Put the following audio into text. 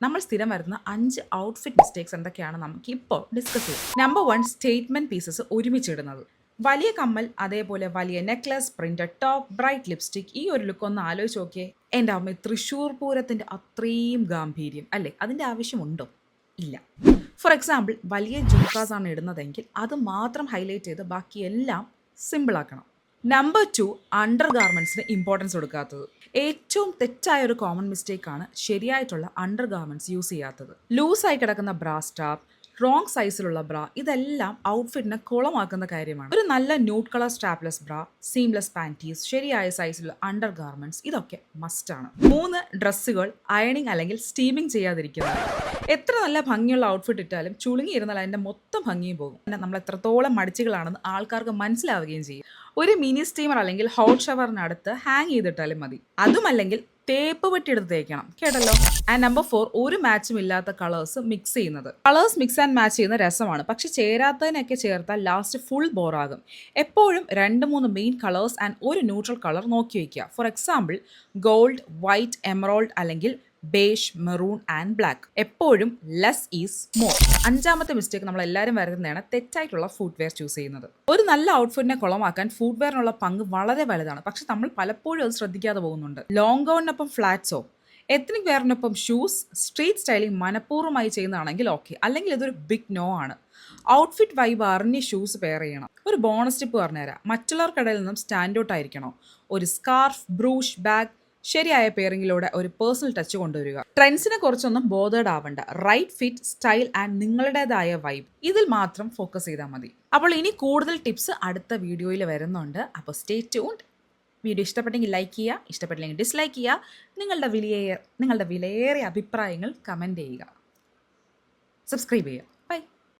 നമ്മൾ സ്ഥിരം വരുന്ന 5 ഔട്ട്ഫിറ്റ് മിസ്റ്റേക്സ് എന്തൊക്കെയാണ് നമുക്ക് ഇപ്പോൾ ഡിസ്കസ് ചെയ്യാം. നമ്പർ 1, സ്റ്റേറ്റ്മെന്റ് പീസസ് ഒരുമിച്ചിടുന്നത്. വലിയ കമ്മൽ, അതേപോലെ വലിയ necklace, printed top, bright lipstick, ഈ ഒരു ലുക്ക് ഒന്ന് ആലോചിച്ച് നോക്കിയേ. എൻ്റെ അമ്മ, തൃശ്ശൂർ പൂരത്തിൻ്റെ അത്രയും ഗാംഭീര്യം അല്ലേ? അതിൻ്റെ ആവശ്യമുണ്ടോ? ഇല്ല. ഫോർ എക്സാമ്പിൾ, വലിയ ജുംക്കാസ് ആണ് ഇടുന്നതെങ്കിൽ അത് മാത്രം ഹൈലൈറ്റ് ചെയ്ത് ബാക്കിയെല്ലാം സിമ്പിളാക്കണം. നമ്പർ 2, അണ്ടർ ഗാർമെൻറ്റ്സിന് ഇമ്പോർട്ടൻസ് കൊടുക്കാത്തത്. ഏറ്റവും തെറ്റായ ഒരു കോമൺ മിസ്റ്റേക്കാണ് ശരിയായിട്ടുള്ള അണ്ടർ ഗാർമെൻറ്റ്സ് യൂസ് ചെയ്യാത്തത്. ലൂസായി കിടക്കുന്ന ബ്രാ സ്റ്റാപ്പ്, റോങ് സൈസിലുള്ള ബ്രാ, ഇതെല്ലാം ഔട്ട്ഫിറ്റിനെ കുളമാക്കുന്ന കാര്യമാണ്. ഒരു നല്ല ന്യൂഡ് കളർ സ്ട്രാപ്ലെസ് ബ്രാ, സീംലെസ് പാൻറ്റീസ്, ശരിയായ സൈസിലുള്ള അണ്ടർ ഗാർമെൻറ്റ്സ്, ഇതൊക്കെ മസ്റ്റാണ്. 3, ഡ്രസ്സുകൾ അയണിങ് അല്ലെങ്കിൽ സ്റ്റീമിങ് ചെയ്യാതിരിക്കുന്നത്. എത്ര നല്ല ഭംഗിയുള്ള ഔട്ട്ഫിറ്റ് ഇട്ടാലും ചുളുങ്ങിയിരുന്നാൽ അതിൻ്റെ മൊത്തം ഭംഗിയും പോകും. നമ്മൾ എത്രത്തോളം മടിച്ചുകളാണെന്ന് ആൾക്കാർക്ക് മനസ്സിലാവുകയും ചെയ്യും. ഒരു മിനി സ്റ്റീമർ അല്ലെങ്കിൽ ഹോട്ട് ഷവറിനടുത്ത് ഹാങ് ചെയ്തിട്ടാലും മതി. അതുമല്ലെങ്കിൽ തേപ്പ് പെട്ടി എടുത്ത് തേക്കണം. കേട്ടല്ലോ. ആൻഡ് നമ്പർ 4, ഒരു മാച്ചും ഇല്ലാത്ത കളേഴ്സ് മിക്സ് ചെയ്യുന്നത്. കളേഴ്സ് മിക്സ് ആൻഡ് മാച്ച് ചെയ്യുന്ന രസമാണ്, പക്ഷെ ചേരാത്തതിനൊക്കെ ചേർത്താൽ ലാസ്റ്റ് ഫുൾ ബോറാകും. എപ്പോഴും 2-3 മെയിൻ കളേഴ്സ് ആൻഡ് ഒരു ന്യൂട്രൽ കളർ നോക്കി വയ്ക്കുക. For example, gold, white, emerald അല്ലെങ്കിൽ ബേഷ്, മെറൂൺ ആൻഡ് ബ്ലാക്ക്. എപ്പോഴും ലെസ് ഈസ് മോർ. 5ാമത്തെ മിസ്റ്റേക്ക് നമ്മൾ എല്ലാവരും വരുന്നതാണ് തെറ്റായിട്ടുള്ള ഫുട്വെയർ ചൂസ് ചെയ്യുന്നത്. ഒരു നല്ല ഔട്ട്ഫിറ്റിനെ കുളമാക്കാൻ ഫുട്വെയറിനുള്ള പങ്ക് വളരെ വലുതാണ്, പക്ഷെ നമ്മൾ പലപ്പോഴും അത് ശ്രദ്ധിക്കാതെ പോകുന്നുണ്ട്. ലോങ് ഗൗണിനൊപ്പം ഫ്ലാറ്റ്സോ, എത്നിക് വെയറിനൊപ്പം ഷൂസ്, സ്ട്രീറ്റ് സ്റ്റൈലിംഗ് മനഃപൂർവ്വമായി ചെയ്യുന്നതാണെങ്കിൽ ഓക്കെ, അല്ലെങ്കിൽ ഇതൊരു ബിഗ് നോ ആണ്. ഔട്ട്ഫിറ്റ് വൈബ് അറിഞ്ഞ് ഷൂസ് പെയർ ചെയ്യണം. ഒരു ബോണസ് ടിപ്പ് പറഞ്ഞുതരാം. മറ്റുള്ളവർക്കിടയിൽ നിന്നും സ്റ്റാൻഡ് ഔട്ട് ആയിരിക്കണോ? ഒരു സ്കാർഫ്, ബ്രൂഷ്, ബാഗ്, ശരിയായ പെയറിങ്ങിലൂടെ ഒരു പേഴ്സണൽ ടച്ച് കൊണ്ടുവരിക. ട്രെൻഡ്സിനെ കുറിച്ചൊന്നും ബോധേഡ് ആവണ്ട. റൈറ്റ് ഫിറ്റ്, സ്റ്റൈൽ ആൻഡ് നിങ്ങളുടേതായ വൈബ്, ഇതിൽ മാത്രം ഫോക്കസ് ചെയ്താൽ മതി. അപ്പോൾ ഇനി കൂടുതൽ ടിപ്സ് അടുത്ത വീഡിയോയിൽ വരുന്നുണ്ട്. അപ്പോൾ സ്റ്റേ ട്യൂൺഡ്. വീഡിയോ ഇഷ്ടപ്പെട്ടെങ്കിൽ ലൈക്ക് ചെയ്യുക, ഇഷ്ടപ്പെട്ടില്ലെങ്കിൽ ഡിസ്ലൈക്ക് ചെയ്യുക. നിങ്ങളുടെ വിലയേറിയ അഭിപ്രായങ്ങൾ കമൻറ്റ് ചെയ്യുക, സബ്സ്ക്രൈബ് ചെയ്യുക.